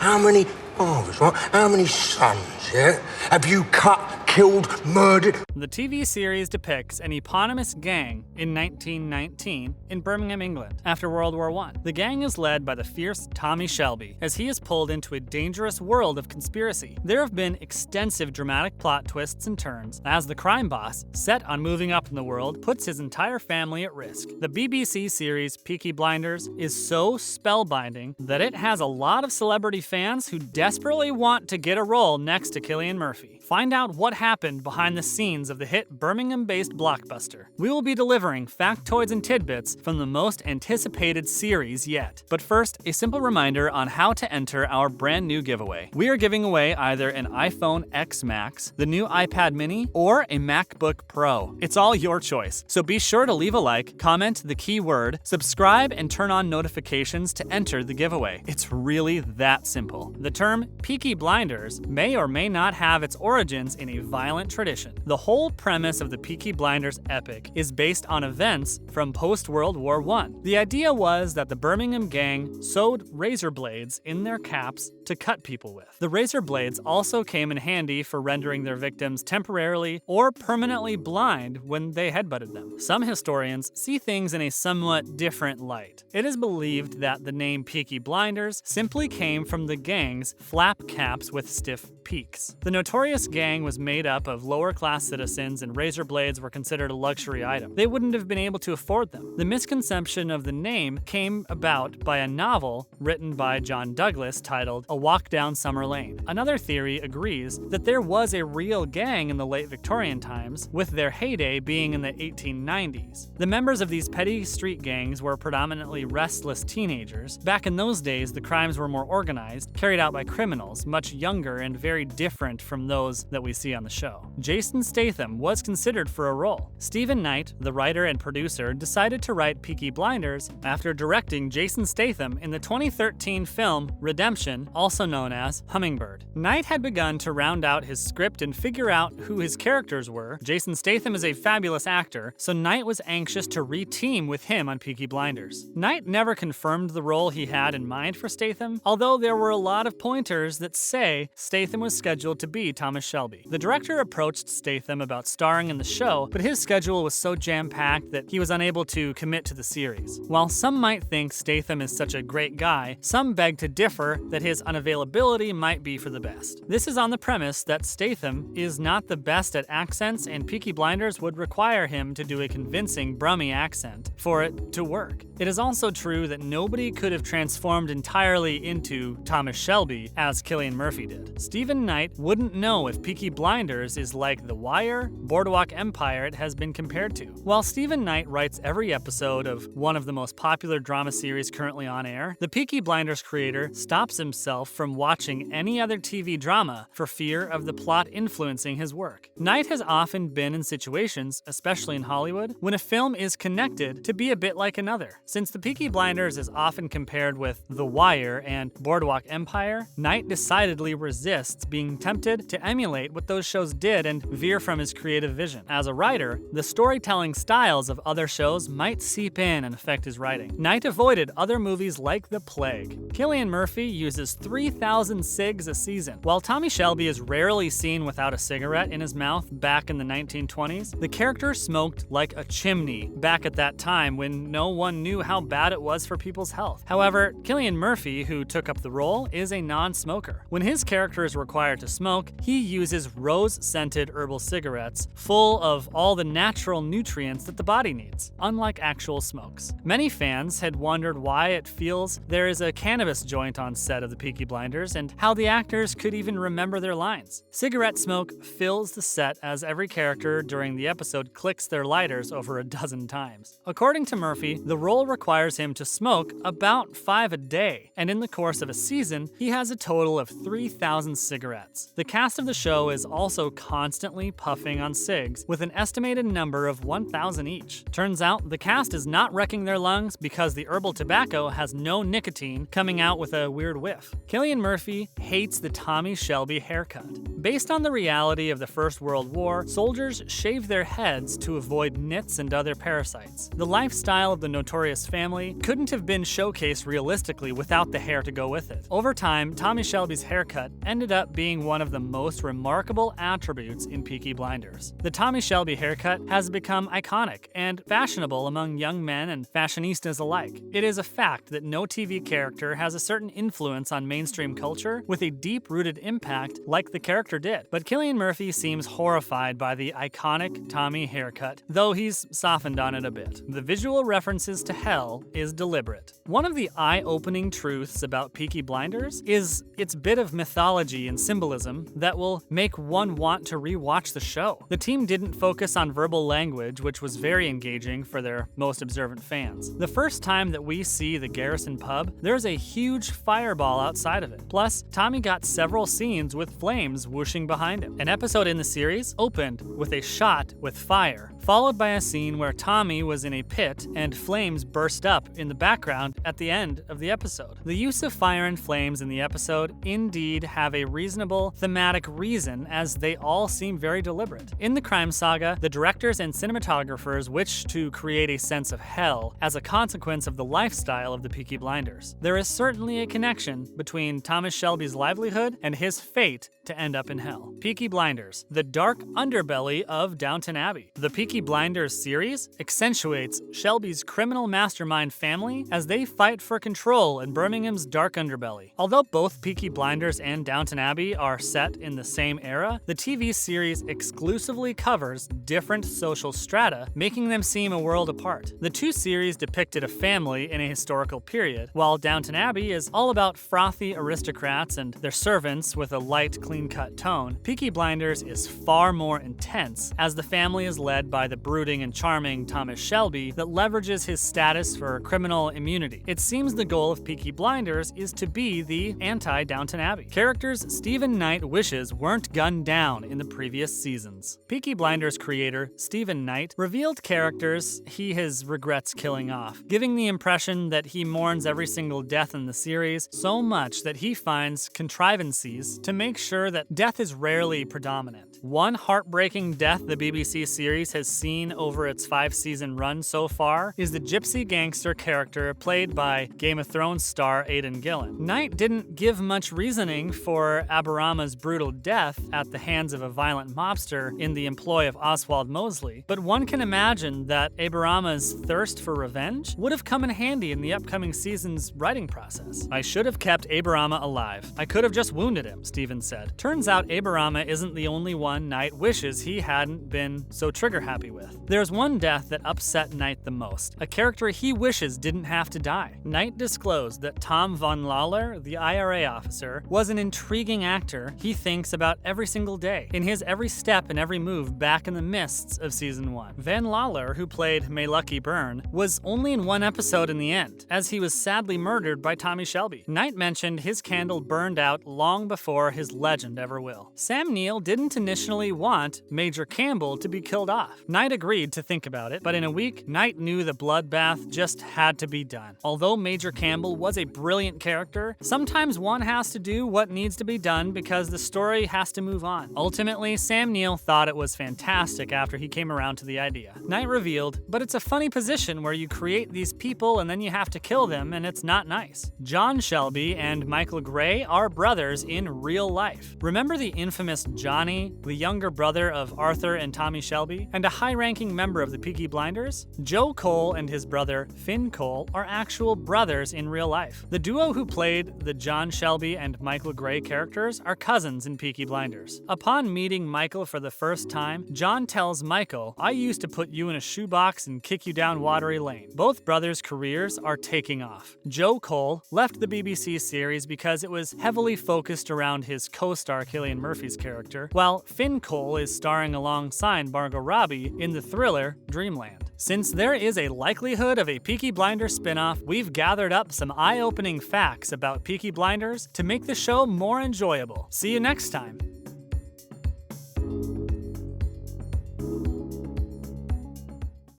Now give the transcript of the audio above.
How many fathers, right? How many sons, yeah? Have you cut, killed, murdered? The TV series depicts an eponymous gang in 1919 in Birmingham, England, after World War I. The gang is led by the fierce Tommy Shelby, as he is pulled into a dangerous world of conspiracy. There have been extensive dramatic plot twists and turns, as the crime boss, set on moving up in the world, puts his entire family at risk. The BBC series Peaky Blinders is so spellbinding that it has a lot of celebrity fans who desperately want to get a role next to Cillian Murphy. Find out what happened behind the scenes of the hit Birmingham-based blockbuster. We will be delivering factoids and tidbits from the most anticipated series yet. But first, a simple reminder on how to enter our brand new giveaway. We are giving away either an iPhone X Max, the new iPad mini, or a MacBook Pro. It's all your choice, so be sure to leave a like, comment the keyword, subscribe, and turn on notifications to enter the giveaway. It's really that simple. The term Peaky Blinders may or may not have its origins in a violent tradition. The whole premise of the Peaky Blinders epic is based on events from post-World War I. The idea was that the Birmingham gang sewed razor blades in their caps to cut people with. The razor blades also came in handy for rendering their victims temporarily or permanently blind when they headbutted them. Some historians see things in a somewhat different light. It is believed that the name Peaky Blinders simply came from the gang's flap caps with stiff peaks. The notorious gang was made up of lower-class citizens, and razor blades were considered a luxury item. They wouldn't have been able to afford them. The misconception of the name came about by a novel written by John Douglas titled A Walk Down Summer Lane. Another theory agrees that there was a real gang in the late Victorian times, with their heyday being in the 1890s. The members of these petty street gangs were predominantly restless teenagers. Back in those days, the crimes were more organized, carried out by criminals, much younger and very different from those that we see on the show. Jason Statham was considered for a role. Stephen Knight, the writer and producer, decided to write Peaky Blinders after directing Jason Statham in the 2013 film Redemption, also known as Hummingbird. Knight had begun to round out his script and figure out who his characters were. Jason Statham is a fabulous actor, so Knight was anxious to re-team with him on Peaky Blinders. Knight never confirmed the role he had in mind for Statham, although there were a lot of pointers that say Statham was scheduled to be Thomas Shelby. The director approached Statham about starring in the show, but his schedule was so jam-packed that he was unable to commit to the series. While some might think Statham is such a great guy, some beg to differ that his unavailability might be for the best. This is on the premise that Statham is not the best at accents, and Peaky Blinders would require him to do a convincing Brummie accent for it to work. It is also true that nobody could have transformed entirely into Thomas Shelby as Cillian Murphy did. Stephen Knight wouldn't know if Peaky Blinders is like The Wire, Boardwalk Empire it has been compared to. While Stephen Knight writes every episode of one of the most popular drama series currently on air, the Peaky Blinders creator stops himself from watching any other TV drama for fear of the plot influencing his work. Knight has often been in situations, especially in Hollywood, when a film is connected to be a bit like another. Since the Peaky Blinders is often compared with The Wire and Boardwalk Empire, Knight decidedly resists being tempted to emulate what those shows did and veer from his creative vision. As a writer, the storytelling styles of other shows might seep in and affect his writing. Knight avoided other movies like The Plague. Cillian Murphy uses 3,000 cigs a season. While Tommy Shelby is rarely seen without a cigarette in his mouth back in the 1920s, the character smoked like a chimney back at that time when no one knew how bad it was for people's health. However, Cillian Murphy, who took up the role, is a non-smoker. When his character is required to smoke, he uses rose-scented herbal cigarettes full of all the natural nutrients that the body needs, unlike actual smokes. Many fans had wondered why it feels there is a cannabis joint on set of the Peaky Blinders and how the actors could even remember their lines. Cigarette smoke fills the set as every character during the episode clicks their lighters over a dozen times. According to Murphy, the role requires him to smoke about 5 a day, and in the course of a season, he has a total of 3,000 cigarettes cigarettes. The cast of the show is also constantly puffing on cigs, with an estimated number of 1,000 each. Turns out, the cast is not wrecking their lungs because the herbal tobacco has no nicotine, coming out with a weird whiff. Cillian Murphy hates the Tommy Shelby haircut. Based on the reality of the First World War, soldiers shaved their heads to avoid nits and other parasites. The lifestyle of the notorious family couldn't have been showcased realistically without the hair to go with it. Over time, Tommy Shelby's haircut ended up being one of the most remarkable attributes in Peaky Blinders. The Tommy Shelby haircut has become iconic and fashionable among young men and fashionistas alike. It is a fact that no TV character has a certain influence on mainstream culture with a deep-rooted impact like the character did. But Cillian Murphy seems horrified by the iconic Tommy haircut, though he's softened on it a bit. The visual references to hell is deliberate. One of the eye-opening truths about Peaky Blinders is its bit of mythology and symbolism that will make one want to rewatch the show. The team didn't focus on verbal language, which was very engaging for their most observant fans. The first time that we see the Garrison pub, there's a huge fireball outside of it. Plus, Tommy got several scenes with flames whooshing behind him. An episode in the series opened with a shot with fire, followed by a scene where Tommy was in a pit and flames burst up in the background at the end of the episode. The use of fire and flames in the episode indeed have a reasonable thematic reason, as they all seem very deliberate. In the crime saga, the directors and cinematographers wish to create a sense of hell as a consequence of the lifestyle of the Peaky Blinders. There is certainly a connection between Thomas Shelby's livelihood and his fate to end up in hell. Peaky Blinders, the dark underbelly of Downton Abbey. The Peaky Blinders series accentuates Shelby's criminal mastermind family as they fight for control in Birmingham's dark underbelly. Although both Peaky Blinders and Downton Abbey are set in the same era, the TV series exclusively covers different social strata, making them seem a world apart. The two series depicted a family in a historical period, while Downton Abbey is all about frothy aristocrats and their servants with a light, clean-cut tone. Peaky Blinders is far more intense, as the family is led by the brooding and charming Thomas Shelby that leverages his status for criminal immunity. It seems the goal of Peaky Blinders is to be the anti-Downton Abbey. Characters Stephen Knight wishes weren't gunned down in the previous seasons. Peaky Blinders creator Stephen Knight revealed characters he regrets killing off, giving the impression that he mourns every single death in the series so much that he finds contrivances to make sure that death is rarely predominant. One heartbreaking death the BBC series has seen over its 5-season run so far is the gypsy gangster character played by Game of Thrones star Aidan Gillen. Knight didn't give much reasoning for Aberama's brutal death at the hands of a violent mobster in the employ of Oswald Mosley, but one can imagine that Aberama's thirst for revenge would have come in handy in the upcoming season's writing process. "I should have kept Aberama alive. I could have just wounded him," Stephen said. Turns out Aberama isn't the only one Knight wishes he hadn't been so trigger-happy with. There's one death that upset Knight the most, a character he wishes didn't have to die. Knight disclosed that Tom von Lawler, the IRA officer, was an intriguing actor he thinks about every single day, in his every step and every move back in the mists of Season 1. Van Lawler, who played May Lucky Byrne, was only in one episode in the end, as he was sadly murdered by Tommy Shelby. Knight mentioned his candle burned out long before his legend ever will. Sam Neill didn't initially want Major Campbell to be killed off. Knight agreed to think about it, but in a week, Knight knew the bloodbath just had to be done. Although Major Campbell was a brilliant character, sometimes one has to do what needs to be done because the story has to move on. Ultimately, Sam Neill thought it was fantastic after he came around to the idea. Knight revealed, "But it's a funny position where you create these people and then you have to kill them, and it's not nice." John Shelby and Michael Gray are brothers in real life. Remember the infamous Johnny, the younger brother of Arthur and Tommy Shelby, and a high-ranking member of the Peaky Blinders? Joe Cole and his brother Finn Cole are actual brothers in real life. The duo who played the John Shelby and Michael Gray characters are cousins in Peaky Blinders. Upon meeting Michael for the first time, John tells Michael, "I used to put you in a shoebox and kick you down watery lane." Both brothers' careers are taking off. Joe Cole left the BBC series because it was heavily focused around his co-star Cillian Murphy's character, while Finn Cole is starring alongside Margot Robbie in the thriller Dreamland. Since there is a likelihood of a Peaky Blinders spin-off, we've gathered up some eye-opening facts about Peaky Blinders to make the show more enjoyable enjoyable. See you next time.